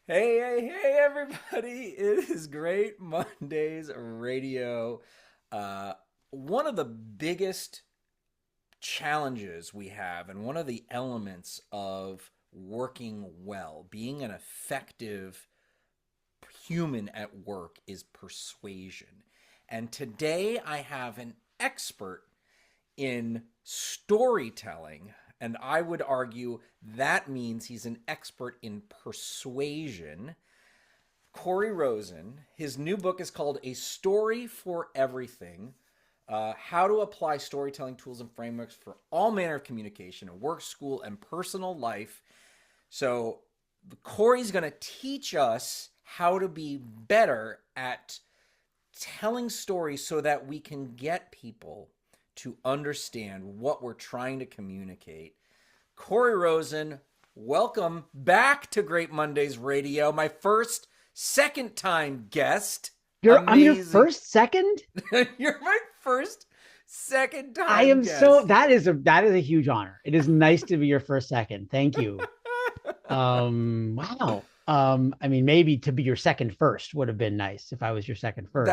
Hey, everybody. It is Great Mondays Radio. Uh, One of the biggest challenges we have, and one of the elements of working well, being an effective human at work, is persuasion. And today I have an expert in storytelling. And I would argue that means he's an expert in persuasion. Corey Rosen, his new book is called A Story for Everything: How to Apply Storytelling Tools and Frameworks for All Manner of Communication in Work, School, and Personal Life. So, Corey's going to teach us how to be better at telling stories so that we can get people to understand what we're trying to communicate. Corey Rosen, welcome back to Great Mondays Radio. My second time guest. I'm your Amazing. first second. You're my second I time am so guest. that is a huge honor. It is nice to be your first second. Thank you. Wow. I mean, maybe to be your second first would have been nice if I was your second first.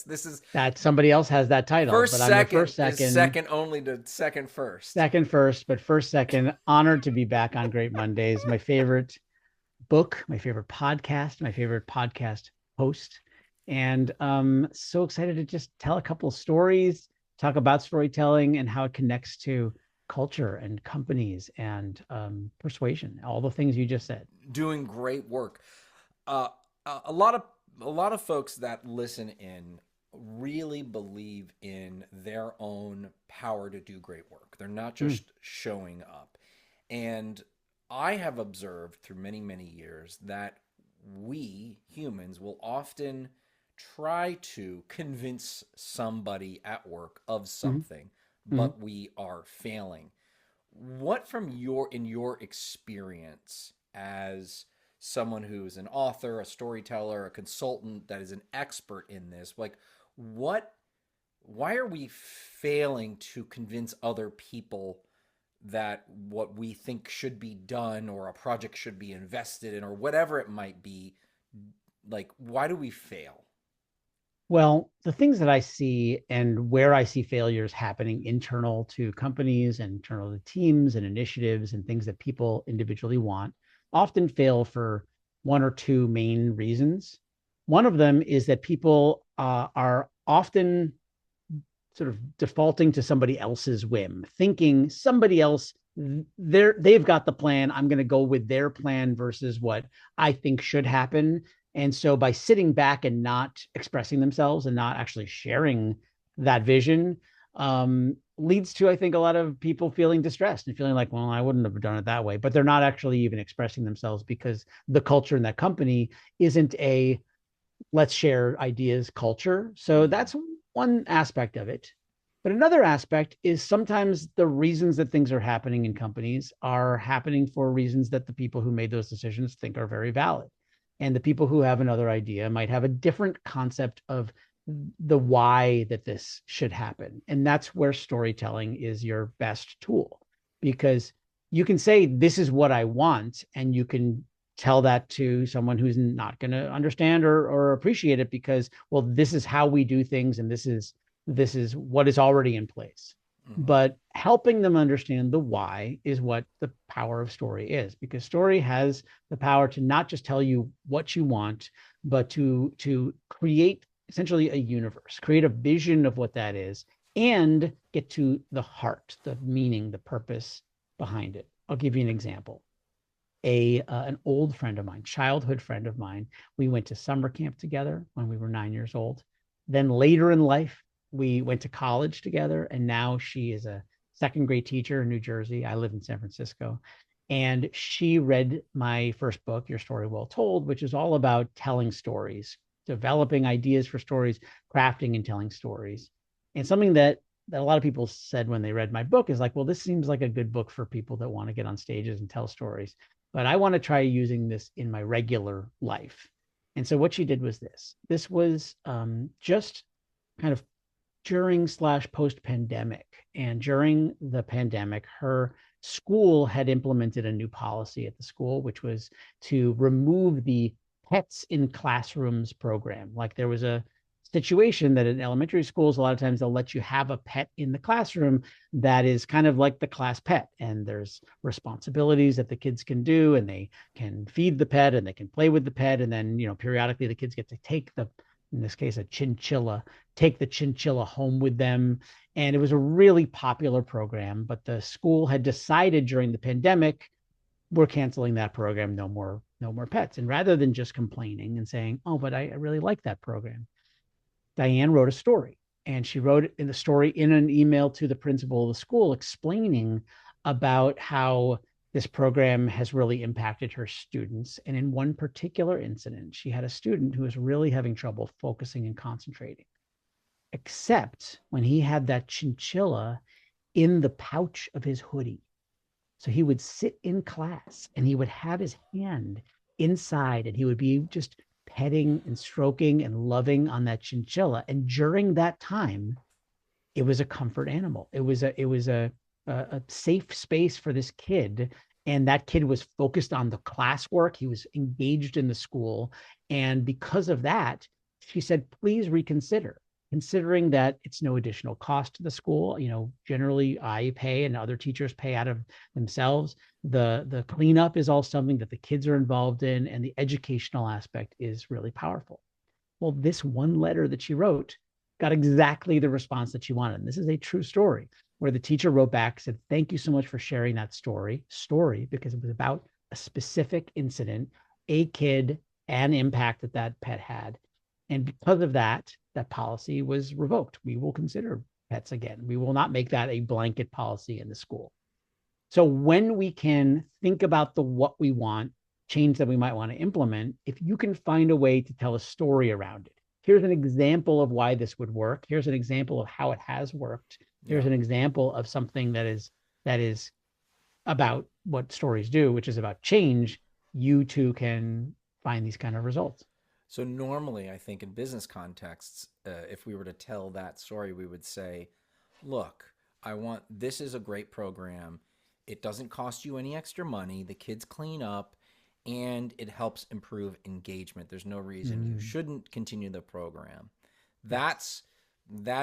This is That somebody else has that title, first but I'm your second first is second, second only to second first. second first, but first second. Honored to be back on Great Mondays. My favorite book, my favorite podcast host. And so excited to just tell a couple of stories, talk about storytelling and how it connects to culture and companies and persuasion, all the things you just said. Doing great work. Uh, a lot of folks that listen in really believe in their own power to do great work. They're not Mm, just showing up. And I have observed through many years that we humans will often try to convince somebody at work of mm, something, mm. but we are failing. What from your experience as someone who's an author, a storyteller, a consultant that is an expert in this, like what why are we failing to convince other people that what we think should be done or a project should be invested in or whatever it might be? Like, why do we fail? Well, the things that I see and where I see failures happening internal to companies and internal to teams and initiatives and things that people individually want often fail for one or two main reasons. One of them is that people are often sort of defaulting to somebody else's whim, thinking somebody else they've got the plan. I'm going to go with their plan versus what I think should happen. And so by sitting back and not expressing themselves and not actually sharing that vision, leads to, I think, a lot of people feeling distressed and feeling like, well, I wouldn't have done it that way. But they're not actually even expressing themselves because the culture in that company isn't a let's share ideas culture. So Mm-hmm. that's one aspect of it. But another aspect is sometimes the reasons that things are happening in companies are happening for reasons that the people who made those decisions think are very valid. And the people who have another idea might have a different concept of the why that this should happen. And that's where storytelling is your best tool because you can say, this is what I want, and you can tell that to someone who's not going to understand or appreciate it because, well, this is how we do things and this is what is already in place. Mm-hmm. But helping them understand the why is what the power of story is, because story has the power to not just tell you what you want, but to create essentially a universe, create a vision of what that is, and get to the heart, the meaning, the purpose behind it. I'll give you an example. An old friend of mine, childhood friend of mine. We went to summer camp together when we were 9 years old. Then later in life, we went to college together, and now she is a second grade teacher in New Jersey. I live in San Francisco, and she read my first book, Your Story Well Told, which is all about telling stories, developing ideas for stories, crafting and telling stories. And something that a lot of people said when they read my book is like, well, this seems like a good book for people that want to get on stages and tell stories, but I want to try using this in my regular life. And so what she did was this. This was just kind of during slash post pandemic. And during the pandemic, her school had implemented a new policy at the school, which was to remove the pets in classrooms program. Like there was a situation that in elementary schools, a lot of times they'll let you have a pet in the classroom that is kind of like the class pet. And there's responsibilities that the kids can do, and they can feed the pet and they can play with the pet. And then, periodically the kids get to take in this case, a chinchilla, take the chinchilla home with them. And it was a really popular program, but the school had decided during the pandemic, we're canceling that program. No more pets. And rather than just complaining and saying, oh, but I really like that program, Diane wrote a story, and she wrote it in the story in an email to the principal of the school explaining about how this program has really impacted her students. And in one particular incident, she had a student who was really having trouble focusing and concentrating, except when he had that chinchilla in the pouch of his hoodie. So he would sit in class and he would have his hand inside and he would be just petting and stroking and loving on that chinchilla. And during that time, it was a comfort animal. It was a safe space for this kid. And that kid was focused on the classwork. He was engaged in the school. And because of that, she said, please reconsider, considering that it's no additional cost to the school. Generally I pay and other teachers pay out of themselves. The cleanup is all something that the kids are involved in, and the educational aspect is really powerful. Well, this one letter that she wrote got exactly the response that she wanted. And this is a true story where the teacher wrote back, said, thank you so much for sharing that story, because it was about a specific incident, a kid, an impact that pet had. And because of that, that policy was revoked. We will consider pets again. We will not make that a blanket policy in the school. So when we can think about what we want, change that we might want to implement, if you can find a way to tell a story around it. Here's an example of why this would work. Here's an example of how it has worked. Here's an example of something that is about what stories do, which is about change. You too can find these kind of results. So normally, I think in business contexts, if we were to tell that story, we would say, look, this is a great program. It doesn't cost you any extra money. The kids clean up and it helps improve engagement. There's no reason you shouldn't continue the program. That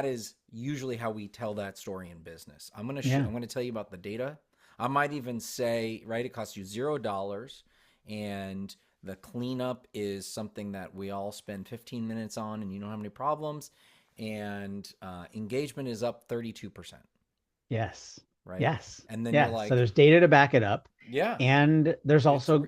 is usually how we tell that story in business. I'm going to tell you about the data. I might even say, right, it costs you $0, and the cleanup is something that we all spend 15 minutes on, and you don't have any problems. And engagement is up 32%. Yes. Right. Yes. And then yeah. you're like, so there's data to back it up. Yeah. And there's also,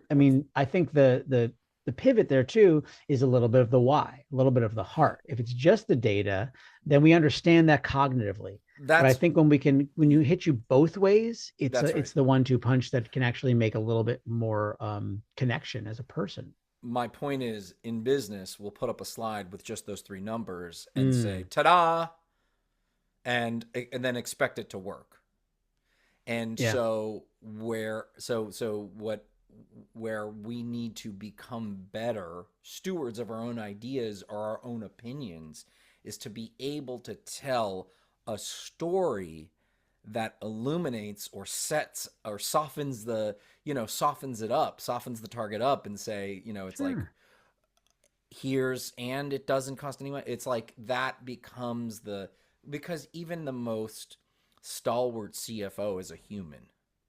I think the pivot there too is a little bit of the why, a little bit of the heart. If it's just the data, then we understand that cognitively. But I think when you hit you both ways, it's the 1-2 punch that can actually make a little bit more connection as a person. My point is, in business, we'll put up a slide with just those 3 numbers and say, ta-da, and then expect it to work. And so where we need to become better stewards of our own ideas or our own opinions is to be able to tell a story that illuminates or sets or softens the target up and say, it's like, and it doesn't cost any money. It's like that becomes because even the most stalwart CFO is a human,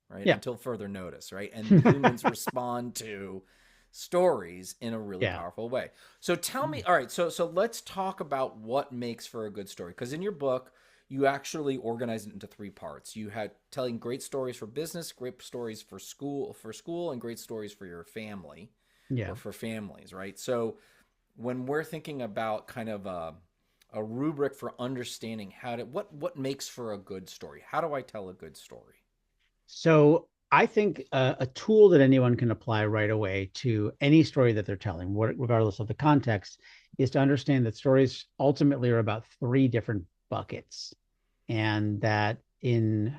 right? Until further notice, right? And humans respond to stories in a really powerful way. So tell me, all right, so let's talk about what makes for a good story. Because in your book, you actually organized it into 3 parts. You had telling great stories for business, great stories for school, and great stories for your family, or for families, right? So when we're thinking about kind of a rubric for understanding what makes for a good story, how do I tell a good story? So I think a tool that anyone can apply right away to any story that they're telling, regardless of the context, is to understand that stories ultimately are about 3 different buckets, and that in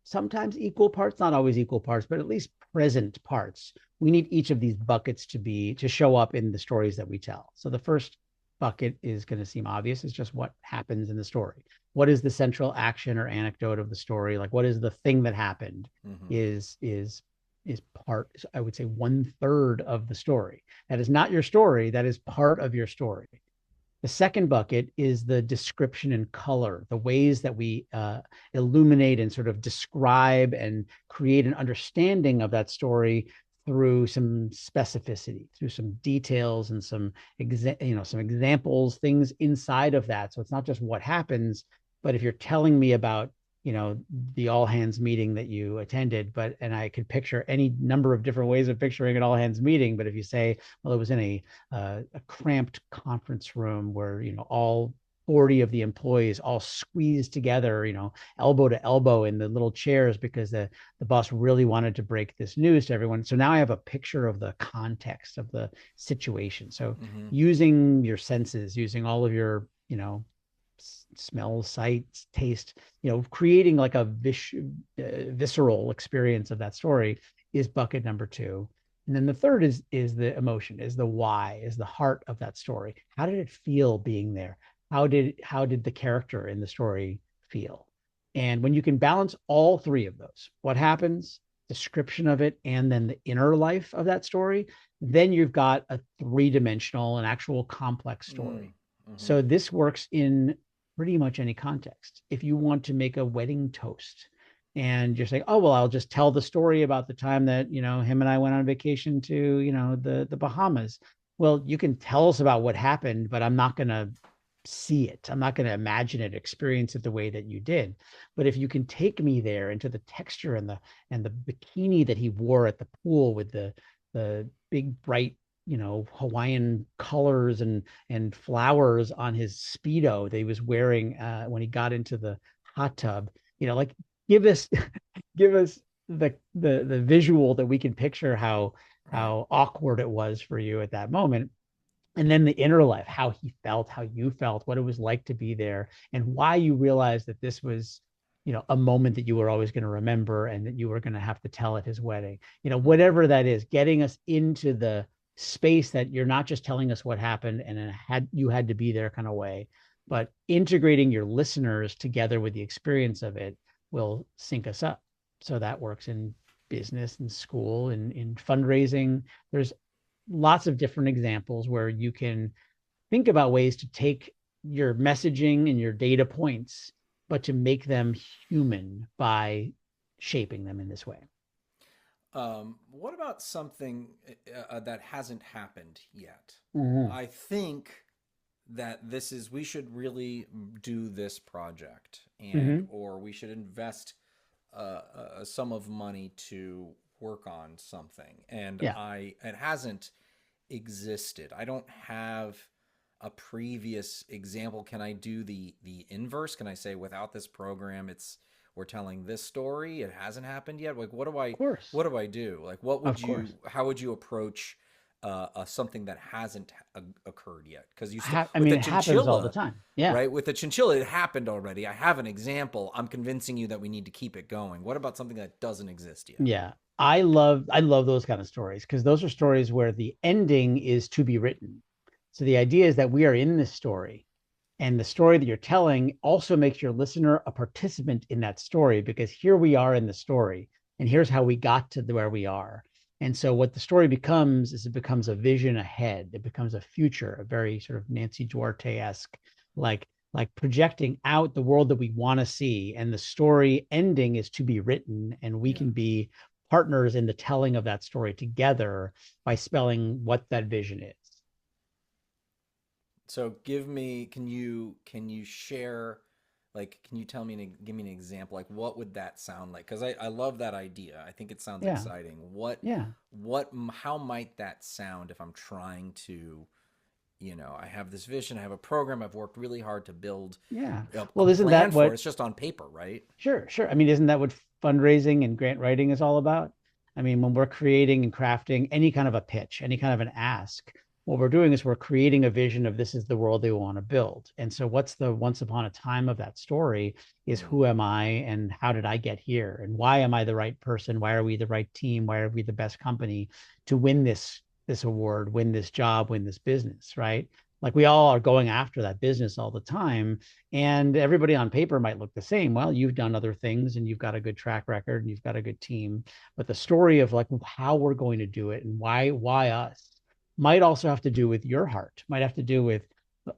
sometimes equal parts, not always equal parts, but at least present parts, we need each of these buckets to show up in the stories that we tell. So the first bucket is going to seem obvious. It's just what happens in the story. What is the central action or anecdote of the story? Like, what is the thing that happened? Mm-hmm. Is part, I would say, 1/3 of the story. That is not your story. That is part of your story. The second bucket is the description and color, the ways that we illuminate and sort of describe and create an understanding of that story through some specificity, through some details and some some examples, things inside of that. So it's not just what happens, but if you're telling me about the all hands meeting that you attended, and I could picture any number of different ways of picturing an all hands meeting, but if you say, well, it was in a cramped conference room where all 40 of the employees all squeezed together, elbow to elbow in the little chairs because the boss really wanted to break this news to everyone. So now I have a picture of the context of the situation. So Mm-hmm. using your senses, using all of your smell, sight, taste, creating like a visceral experience of that story is bucket number two. And then the third is the emotion, is the why, is the heart of that story. How did it feel being there? How did the character in the story feel? And when you can balance all three of those, what happens, description of it, and then the inner life of that story, then you've got a three-dimensional, an actual complex story. Mm-hmm. So this works in pretty much any context. If you want to make a wedding toast and you're saying, oh, well, I'll just tell the story about the time that, him and I went on vacation to, the Bahamas. Well, you can tell us about what happened, but I'm not going to see it. I'm not going to imagine it, experience it the way that you did. But if you can take me there into the texture and the bikini that he wore at the pool with the big bright Hawaiian colors and flowers on his Speedo that he was wearing when he got into the hot tub. Like, give us give us the visual that we can picture how Right. how awkward it was for you at that moment. And then the inner life, how he felt, how you felt, what it was like to be there, and why you realized that this was a moment that you were always going to remember and that you were going to have to tell at his wedding. Mm-hmm. Whatever that is, getting us into the space that you're not just telling us what happened and you had to be there kind of way, but integrating your listeners together with the experience of it will sync us up. So that works in business and school and in fundraising. There's lots of different examples where you can think about ways to take your messaging and your data points, but to make them human by shaping them in this way. What about something that hasn't happened yet? Mm-hmm. I think that we should really do this project, and Mm-hmm. or we should invest a sum of money to work on something, and Yeah. it hasn't existed. I don't have a previous example. Can I do the inverse? Can I say without this program, we're telling this story? It hasn't happened yet. Like, Of course. what do I do? Like, what would Of you? course. How would you approach something that hasn't occurred yet? Because I with mean, the it happens all the chinchilla, time. Yeah. right? With the chinchilla, it happened already. I have an example. I'm convincing you that we need to keep it going. What about something that doesn't exist yet? Yeah. I love those kind of stories because those are stories where the ending is to be written. So the idea is that we are in this story. And the story that you're telling also makes your listener a participant in that story because here we are in the story, and here's how we got to where we are. And so, what the story becomes is it becomes a vision ahead. It becomes a future, a very sort of Nancy Duarte esque, like projecting out the world that we want to see. And the story ending is to be written, and we Yeah. can be partners in the telling of that story together by spelling what that vision is. So can you share, like, can you tell me, give me an example, like what would that sound like? Because I love that idea. I think it sounds Yeah. exciting. Yeah. How might that sound if I'm trying to, I have this vision, I have a program I've worked really hard to build Yeah. a Well, isn't plan that for it. what, It's just on paper, right? sure, sure. I mean, isn't that what fundraising and grant writing is all about? I mean, when we're creating and crafting any kind of a pitch, any kind of an ask, what we're doing is we're creating a vision of this is the world they want to build. And so, what's the once upon a time of that story is Mm, who am I and how did I get here? And why am I the right person? Why are we the right team? Why are we the best company to win this award, win this job, win this business, right? Like we all are going after that business all the time, and everybody on paper might look the same. Well, you've done other things and you've got a good track record and you've got a good team, but the story of like how we're going to do it and why us might also have to do with your heart, might have to do with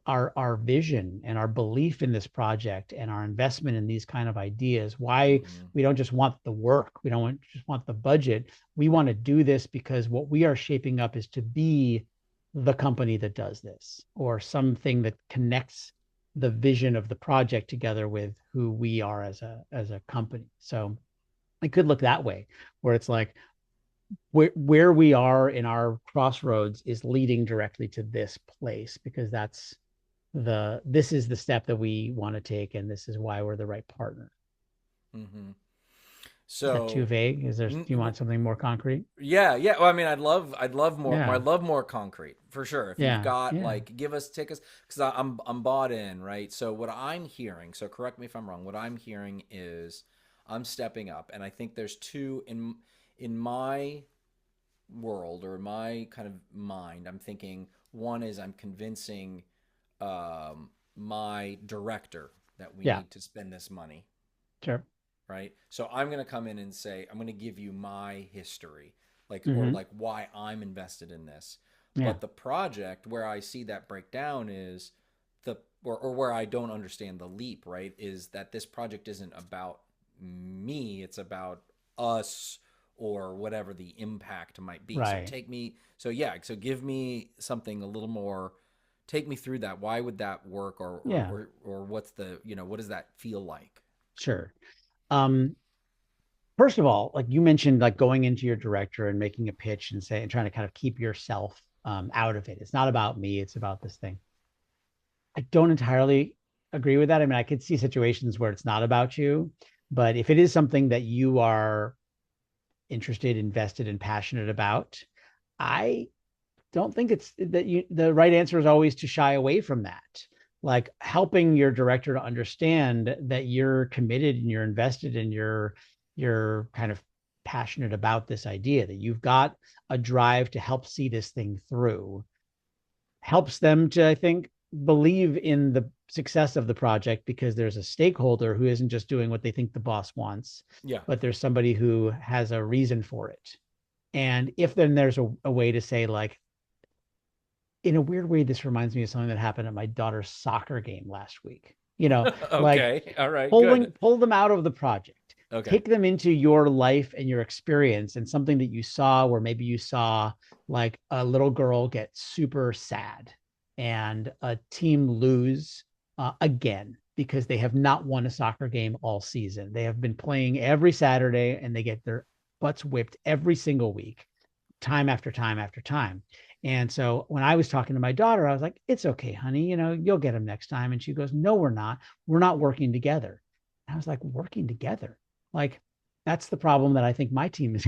our vision and our belief in this project and our investment in these kind of ideas. Why Mm-hmm. we don't just want the work, we don't just want the budget. We want to do this because what we are shaping up is to be the company that does this, or something that connects the vision of the project together with who we are as a company. So it could look that way, where it's like where we are in our crossroads is leading directly to this place, because this is the step that we want to take, and this is why we're the right partner. Mm-hmm. Is that too So, vague? Do you want something more concrete? yeah, yeah. Well, I mean, Yeah, I'd love more concrete for sure. If you've yeah, got yeah, like, take us because I'm bought in, right? So what I'm hearing, so correct me if I'm wrong. What I'm hearing is I'm stepping up, and I think there's two in my world or my kind of mind. I'm thinking one is I'm convincing my director that we yeah, need to spend this money, sure. right? So I'm going to come in and say, I'm going to give you my history, like, or Mm-hmm. like why I'm invested in this. Yeah, But the project where I see that breakdown is or where I don't understand the leap, right? Is that this project isn't about me, it's about us or whatever the impact might be. So right. so give me something a little more, take me through that. Why would that work Yeah, or what's the, what does that feel like? sure. Um, First of all, like you mentioned, like going into your director and making a pitch and say and trying to kind of keep yourself out of it. It's not about me, it's about this thing. I don't entirely agree with that. I mean, I could see situations where it's not about you, but if it is something that you are interested, invested, and passionate about, I don't think it's that the right answer is always to shy away from that. Like helping your director to understand that you're committed and you're invested and you're kind of passionate about this idea, that you've got a drive to help see this thing through, helps them to, I think, believe in the success of the project, because there's a stakeholder who isn't just doing what they think the boss wants, Yeah. but there's somebody who has a reason for it. And if then there's a way to say, like, in a weird way, this reminds me of something that happened at my daughter's soccer game last week. Like Okay. All right. Good. pull them out of the project, Okay. take them into your life and your experience and something that you saw, where maybe you saw like a little girl get super sad and a team lose again because they have not won a soccer game all season. They have been playing every Saturday and they get their butts whipped every single week, time after time after time. And so when I was talking to my daughter, I was like, it's okay, honey, you'll get him next time. And she goes, no, we're not. We're not working together. And I was like, working together? Like, that's the problem that I think my team is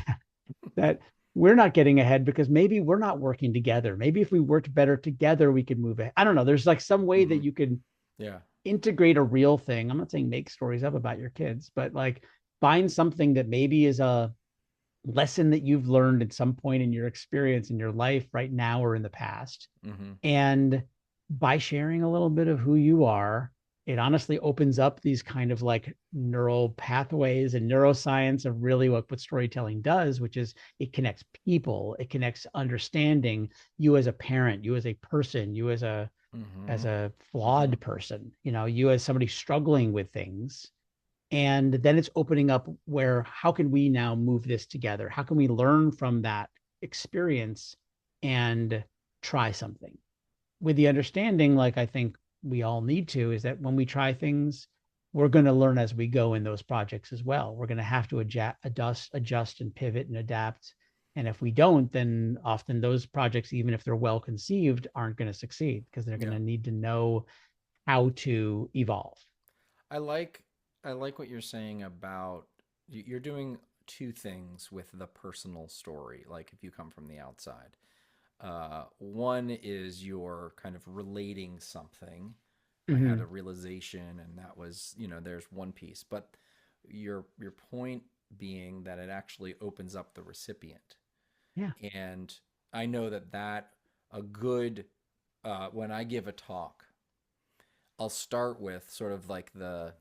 that we're not getting ahead because maybe we're not working together. Maybe if we worked better together, we could move ahead. I don't know. There's like some way Hmm. that you can Yeah. integrate a real thing. I'm not saying make stories up about your kids, but like find something that maybe is a lesson that you've learned at some point in your experience in your life right now or in the past. Hmm. And by sharing a little bit of who you are, it honestly opens up these kind of like neural pathways and neuroscience of really what storytelling does, which is it connects people, it connects understanding you as a parent, you as a person, you as Hmm. a Hmm. flawed person, you as somebody struggling with things. And then it's opening up where, how can we now move this together? How can we learn from that experience and try something with the understanding, like I think we all need to, is that when we try things, we're going to learn as we go in those projects as well. We're going to have to adjust and pivot and adapt. And if we don't, then often those projects, even if they're well conceived, aren't going to succeed because they're going Yeah. to need to know how to evolve. I like I like what you're saying about you're doing two things with the personal story. Like if you come from the outside, one is you're kind of relating something. I had Mm-hmm. a realization, and that was, there's one piece. But your point being that it actually opens up the recipient, Yeah. and I know that a good when I give a talk, I'll start with sort of like the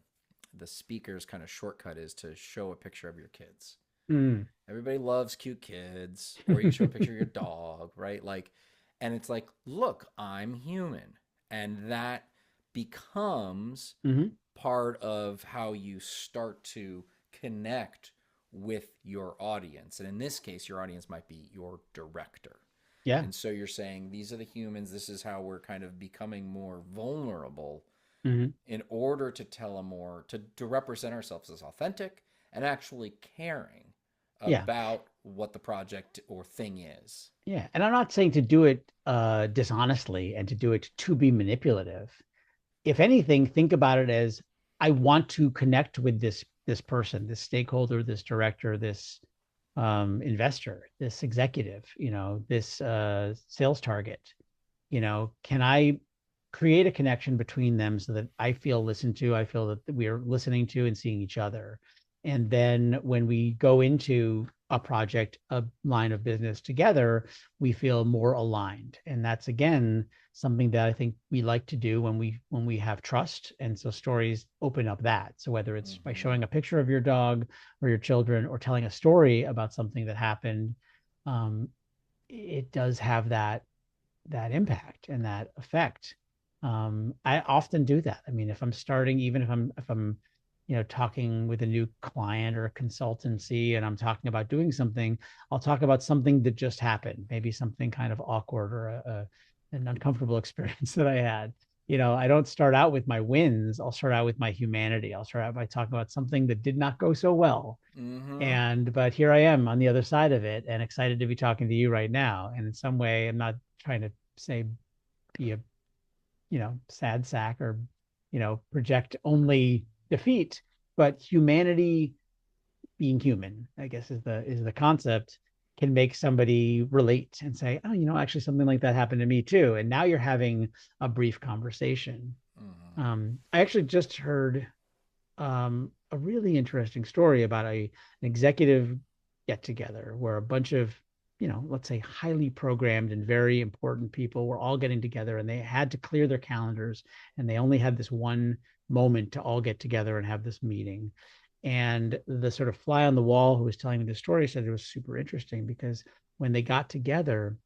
speaker's kind of shortcut is to show a picture of your kids. Mm. Everybody loves cute kids, or you can show a picture of your dog, right? Like, and it's like, look, I'm human. And that becomes Hmm. part of how you start to connect with your audience. And in this case, your audience might be your director. Yeah. And so you're saying, these are the humans. This is how we're kind of becoming more vulnerable Hmm. in order to tell a more, to represent ourselves as authentic and actually caring Yeah. about what the project or thing is. Yeah. And I'm not saying to do it dishonestly and to do it to be manipulative. If anything, think about it as I want to connect with this person, this stakeholder, this director, this investor, this executive, this sales target. Can I create a connection between them so that I feel listened to, I feel that we are listening to and seeing each other. And then when we go into a project, a line of business together, we feel more aligned. And that's again something that I think we like to do when we have trust. And so stories open up that. So whether it's by Mm-hmm. showing a picture of your dog or your children or telling a story about something that happened, um, it does have that impact and that effect. I often do that. I mean, if I'm starting, even if I'm talking with a new client or a consultancy and I'm talking about doing something, I'll talk about something that just happened, maybe something kind of awkward or an uncomfortable experience that I had. I don't start out with my wins. I'll start out with my humanity. I'll start out by talking about something that did not go so well. Mm-hmm. But here I am on the other side of it and excited to be talking to you right now. And in some way, I'm not trying to say be a sad sack or project only defeat, but humanity, being human, I guess is the concept, can make somebody relate and say, oh, actually something like that happened to me too. And now you're having a brief conversation. Mm-hmm. I actually just heard a really interesting story about an executive get together where a bunch of, let's say highly programmed and very important people were all getting together and they had to clear their calendars and they only had this one moment to all get together and have this meeting. And the sort of fly on the wall who was telling me the story said it was super interesting because when they got together,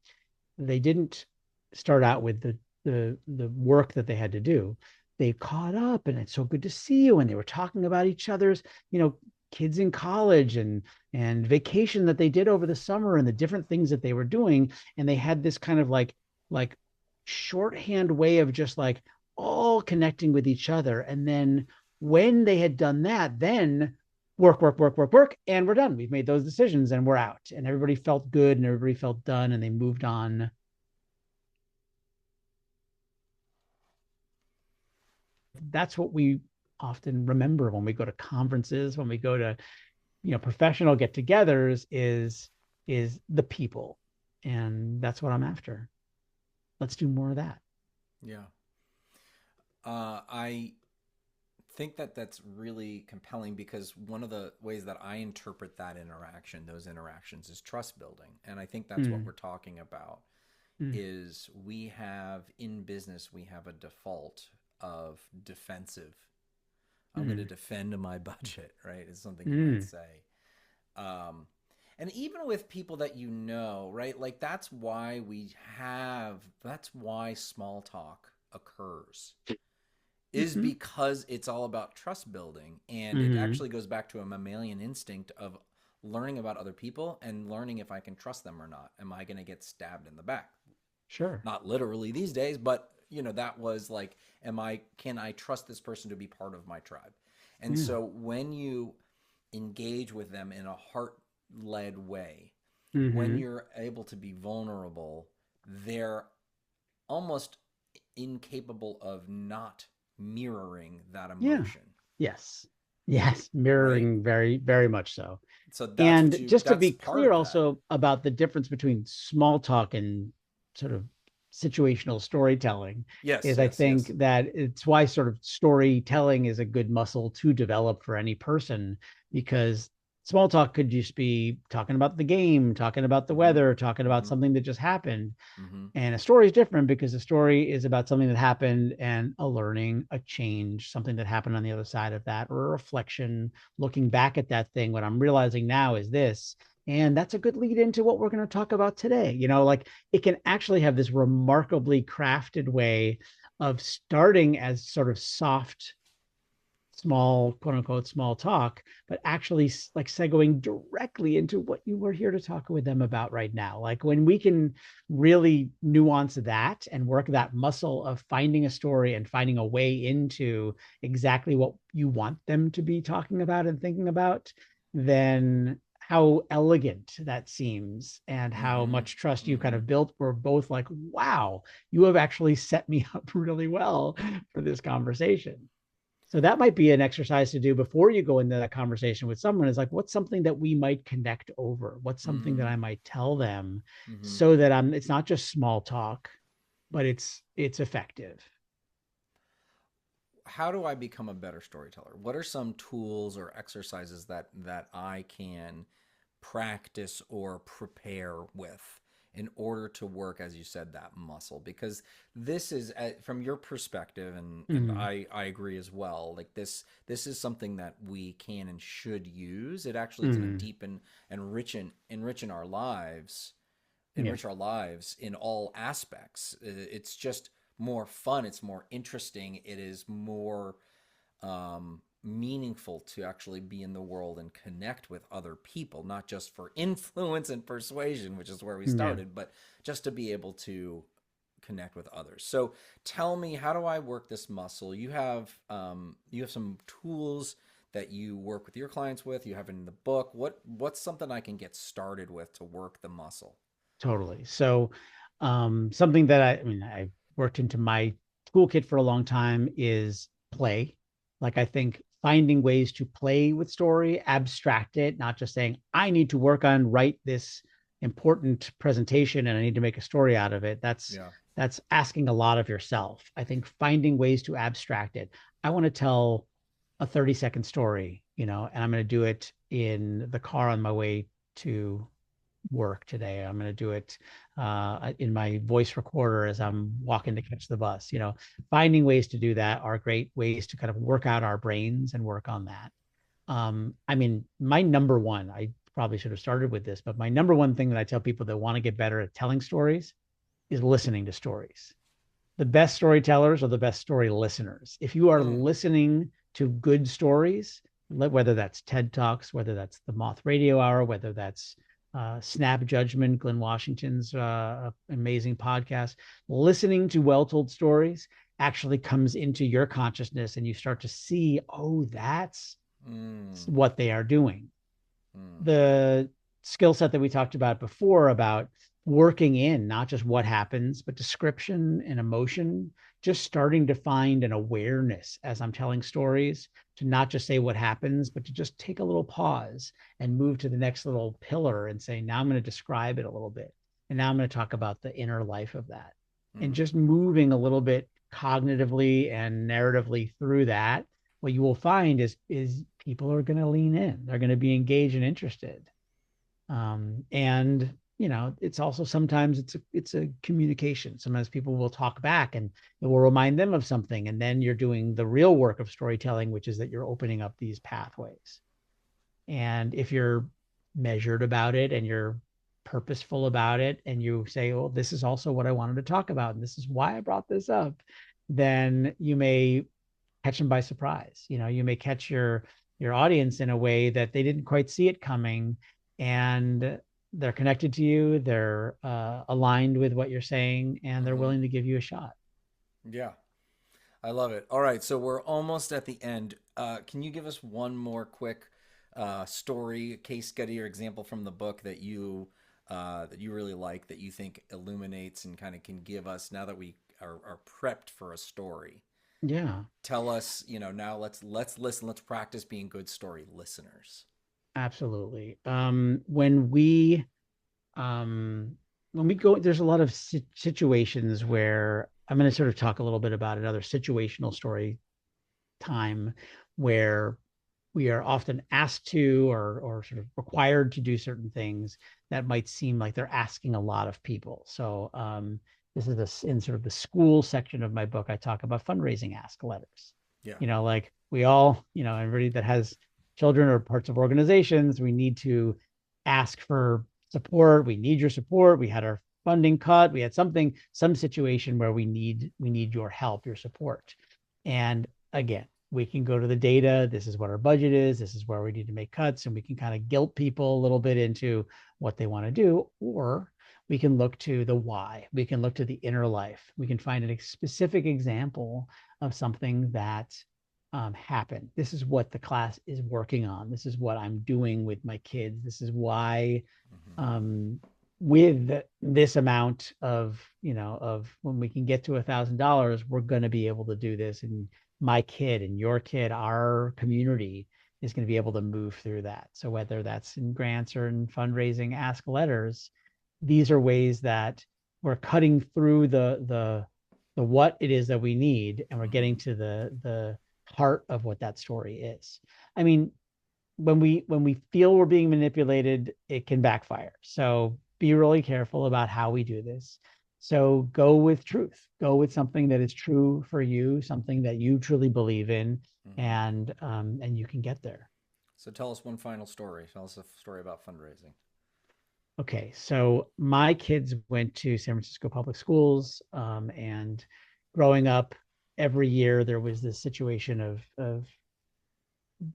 they didn't start out with the work that they had to do. They caught up and it's so good to see you. And they were talking about each other's, you know, kids in college and vacation that they did over the summer and the different things that they were doing. And they had this kind of like shorthand way of just like all connecting with each other. And then when they had done that, then work, work, work, work, work, and we're done. We've made those decisions and we're out. And everybody felt good and everybody felt done and they moved on. That's what we often remember when we go to conferences, when we go to, professional get-togethers is the people. And that's what I'm after. Let's do more of that. Yeah. I think that that's really compelling because one of the ways that I interpret that interaction, those interactions, is trust building. And I think that's what Mm, we're talking about mm, is we have in business, we have a default of defensive. I'm going to mm, defend my budget, right? Is something you might mm. say. Um, and even with people that you know, right? Like that's why small talk occurs is Mhm, because it's all about trust building. And it mhm. actually goes back to a mammalian instinct of learning about other people and learning if I can trust them or not. Am I going to get stabbed in the back? Sure. Not literally these days, but that was like, can I trust this person to be part of my tribe? And Yeah. so when you engage with them in a heart led way, when Hmm. you're able to be vulnerable, they're almost incapable of not mirroring that Yeah. emotion, Yes. Yes. right? Mirroring, very, very much so. So And just to that's be part clear of that. also about the difference between small talk and sort of situational storytelling Yes, is I yes, think yes. that it's why sort of storytelling is a good muscle to develop for any person because small talk could just be talking about the game, talking about the Mm-hmm. weather, talking about Mm-hmm. something that just happened. Mm-hmm. And a story is different because a story is about something that happened and a learning, a change, something that happened on the other side of that, or a reflection, looking back at that thing. What I'm realizing now is this. And that's a good lead into what we're going to talk about today. Like it can actually have this remarkably crafted way of starting as sort of soft, small, quote unquote, small talk, but actually like segueing directly into what you were here to talk with them about right now. Like when we can really nuance that and work that muscle of finding a story and finding a way into exactly what you want them to be talking about and thinking about, then how elegant that seems and how Mm-hmm. much trust you kind Mm-hmm. of built. We're both like, wow, you have actually set me up really well for this conversation. So that might be an exercise to do before you go into that conversation with someone, is like, what's something that we might connect over? What's something that Mm-hmm. I might tell them Mm-hmm. so that it's not just small talk, but it's effective. How do I become a better storyteller? What are some tools or exercises that I can practice or prepare with in order to work, as you said, that muscle? Because this is, from your perspective, and Mm-hmm. I agree as well. Like this is something that we can and should use. It actually is going to Mm-hmm. deepen and enrichen our lives, Yeah. enrich our lives in all aspects. It's just more fun. It's more interesting. It is more meaningful to actually be in the world and connect with other people, not just for influence and persuasion, which is where we Yeah. started, but just to be able to connect with others. So tell me, how do I work this muscle? You have some tools that you work with your clients with. You have in the book. What's something I can get started with to work the muscle? Totally. So, something that I mean, I worked into my toolkit for a long time is play. Like, I think finding ways to play with story, abstract it, not just saying, I need to work on write this important presentation and I need to make a story out of it. Yeah. That's asking a lot of yourself. I think finding ways to abstract it. I want to tell a 30-second story, and I'm going to do it in the car on my way to work today. I'm going to do it in my voice recorder as I'm walking to catch the bus. Finding ways to do that are great ways to kind of work out our brains and work on that. I mean, my number one, I probably should have started with this, but my number one thing that I tell people that want to get better at telling stories is listening to stories. The best storytellers are the best story listeners. If you are Mm. listening to good stories, whether that's TED Talks, whether that's the Moth Radio Hour, whether that's Snap Judgment, Glenn Washington's amazing podcast, listening to well told stories actually comes into your consciousness and you start to see, oh, that's Mm. what they are doing. Mm. The skill set that we talked about before about working in not just what happens, but description and emotion, just starting to find an awareness as I'm telling stories to not just say what happens, but to just take a little pause and move to the next little pillar and say, now I'm going to describe it a little bit. And now I'm going to talk about the inner life of that. And Mm. just moving a little bit cognitively and narratively through that, what you will find is people are going to lean in. They're going to be engaged and interested. And it's also sometimes it's a communication. Sometimes people will talk back and it will remind them of something, and then you're doing the real work of storytelling, which is that you're opening up these pathways. And if you're measured about it and you're purposeful about it and you say, well, this is also what I wanted to talk about and this is why I brought this up, then you may catch them by surprise. You may catch your audience in a way that they didn't quite see it coming, and they're connected to you. They're aligned with what you're saying, and they're Mm-hmm. willing to give you a shot. Yeah. I love it. All right, so we're almost at the end. Can you give us one more quick story, case study, or example from the book that you really like, that you think illuminates and kind of can give us, now that we are prepped for a story? Yeah, Tell us, now let's listen. Let's practice being good story listeners. absolutely. Um, when we go, there's a lot of situations where I'm going to sort of talk a little bit about another situational story time where we are often asked to or sort of required to do certain things that might seem like they're asking a lot of people. So this is this in sort of the school section of my book. I talk about fundraising ask letters. Yeah. Like we all, everybody that has children or parts of organizations, we need to ask for support. We need your support. We had our funding cut. We had some situation where we need your help, your support. And again, we can go to the data. This is what our budget is. This is where we need to make cuts. And we can kind of guilt people a little bit into what they want to do. Or we can look to the why. We can look to the inner life. We can find a specific example of something that happened. This is what the class is working on. This is what I'm doing with my kids. This is why Mm-hmm. with this amount of when we can get to $1,000, we're going to be able to do this. And my kid and your kid, our community is going to be able to move through that. So whether that's in grants or in fundraising, ask letters, these are ways that we're cutting through the what it is that we need, and we're Mm-hmm. getting to the heart of what that story is. I mean, when we feel we're being manipulated, it can backfire. So be really careful about how we do this. So go with truth. Go with something that is true for you, something that you truly believe in, Mm-hmm. and you can get there. So tell us one final story. Tell us a story about fundraising. Okay, so my kids went to San Francisco public schools, and growing up, every year there was this situation of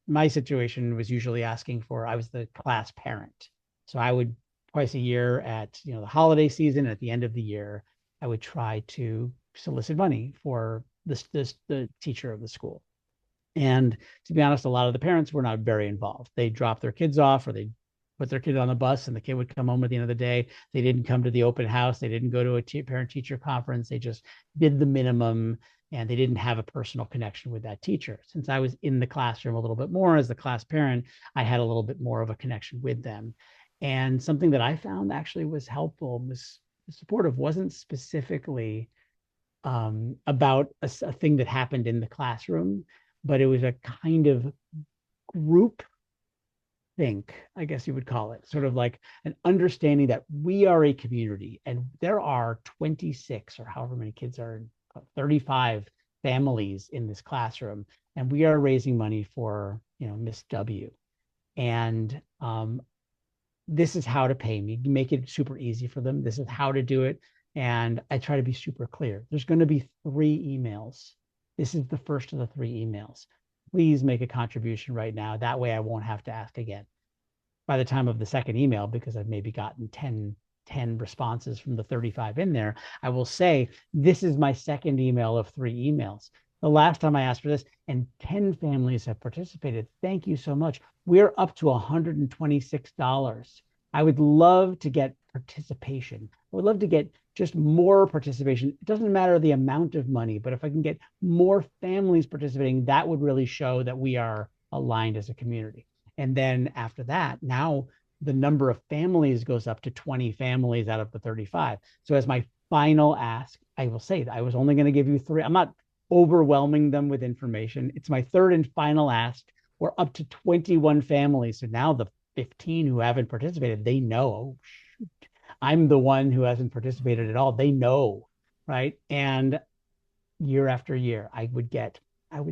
my situation was usually asking for, I was the class parent. So I would twice a year at, the holiday season, at the end of the year, I would try to solicit money for the teacher of the school. And to be honest, a lot of the parents were not very involved. They dropped their kids off, or they put their kid on the bus, and the kid would come home at the end of the day. They didn't come to the open house. They didn't go to a parent teacher conference. They just did the minimum, and they didn't have a personal connection with that teacher. Since I was in the classroom a little bit more as the class parent, I had a little bit more of a connection with them. And something that I found actually was helpful, was supportive, wasn't specifically about a thing that happened in the classroom, but it was a kind of group think, I guess you would call it, sort of like an understanding that we are a community and there are 26 or however many kids are in, 35 families in this classroom, and we are raising money for, Miss W. And this is how to pay me. Make it super easy for them. This is how to do it. And I try to be super clear. There's going to be 3 emails. This is the first of the 3 emails. Please make a contribution right now. That way I won't have to ask again by the time of the second email, because I've maybe gotten 10 responses from the 35 in there. I will say, this is my second email of 3 emails. The last time I asked for this, and 10 families have participated. Thank you so much. We're up to $126. I would love to get participation. I would love to get just more participation. It doesn't matter the amount of money, but if I can get more families participating, that would really show that we are aligned as a community. And then after that, now the number of families goes up to 20 families out of the 35. So as my final ask, I will say that I was only going to give you 3. I'm not overwhelming them with information. It's my third and final ask. We're up to 21 families. So now the 15 who haven't participated, they know, oh, shoot, I'm the one who hasn't participated at all. They know, right? And year after year, I would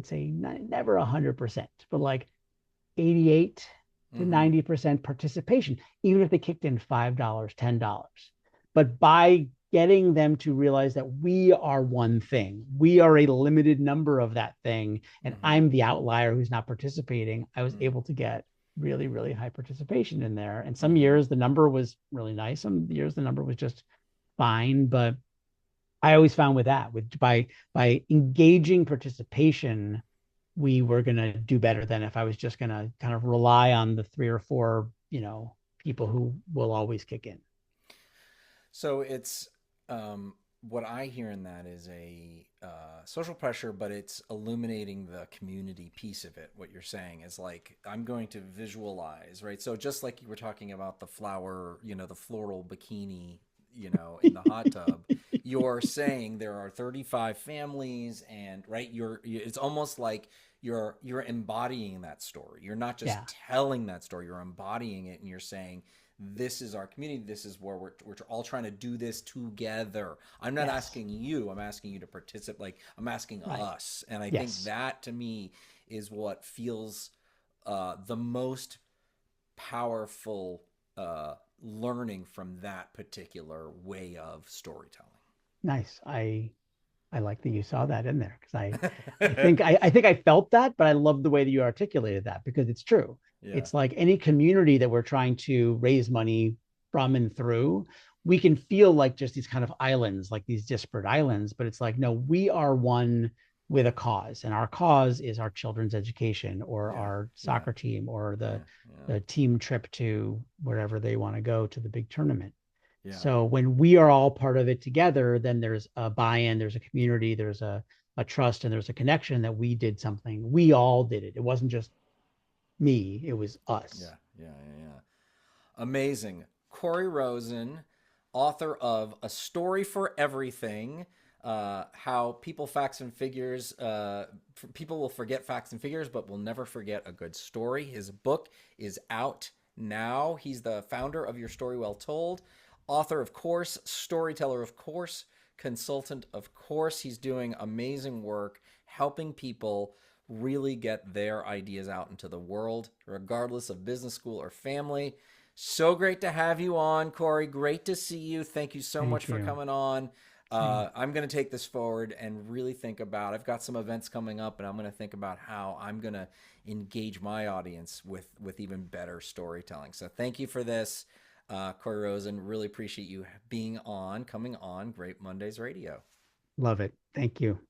say never 100%, but like 88 to Mm-hmm. 90% participation, even if they kicked in $5, $10. But by getting them to realize that we are one thing, we are a limited number of that thing, and Mm-hmm. I'm the outlier who's not participating, I was Mm-hmm. able to get really, really high participation in there. And some Mm-hmm. years the number was really nice. Some years the number was just fine. But I always found with that, with by engaging participation, we were going to do better than if I was just going to kind of rely on the 3 or 4, people who will always kick in. So it's what I hear in that is a social pressure, but it's illuminating the community piece of it. What you're saying is like, I'm going to visualize, right? So just like you were talking about the flower, the floral bikini, in the hot tub, you're saying there are 35 families, and right, it's almost like you're embodying that story. You're not just Yeah. telling that story, you're embodying it, and you're saying, this is our community, this is where we're all trying to do this together. I'm not Yes. asking you, I'm asking you to participate. Like, I'm asking Right. us. And I think Yes. that to me is what feels the most powerful learning from that particular way of storytelling. Nice. I like that you saw that in there because I think I felt that, but I love the way that you articulated that because it's true. Yeah. It's like any community that we're trying to raise money from and through, we can feel like just these kind of islands, like these disparate islands, but it's like, no, we are one with a cause, and our cause is our children's education or Yeah. our Yeah. soccer team or Yeah. Yeah. the team trip to wherever they want to go to the big tournament. Yeah. So when we are all part of it together, then there's a buy-in, there's a community, there's a trust, and there's a connection that we did something. We all did it. It wasn't just me, it was us. Yeah. Yeah. Yeah. Yeah. Amazing. Corey Rosen, author of A Story for Everything. How people, facts, and figures. People will forget facts and figures, but will never forget a good story. His book is out now. He's the founder of Your Story Well Told, author, of course, storyteller, of course, consultant, of course. He's doing amazing work helping people really get their ideas out into the world, regardless of business school or family. So great to have you on, Corey. Great to see you. Thank you so much Thank for you. coming on. Same. I'm going to take this forward and really think about. I've got some events coming up, and I'm going to think about how I'm going to engage my audience with even better storytelling. So thank you for this, Corey Rosen. Really appreciate you being on, coming on Great Mondays Radio. Love it. Thank you.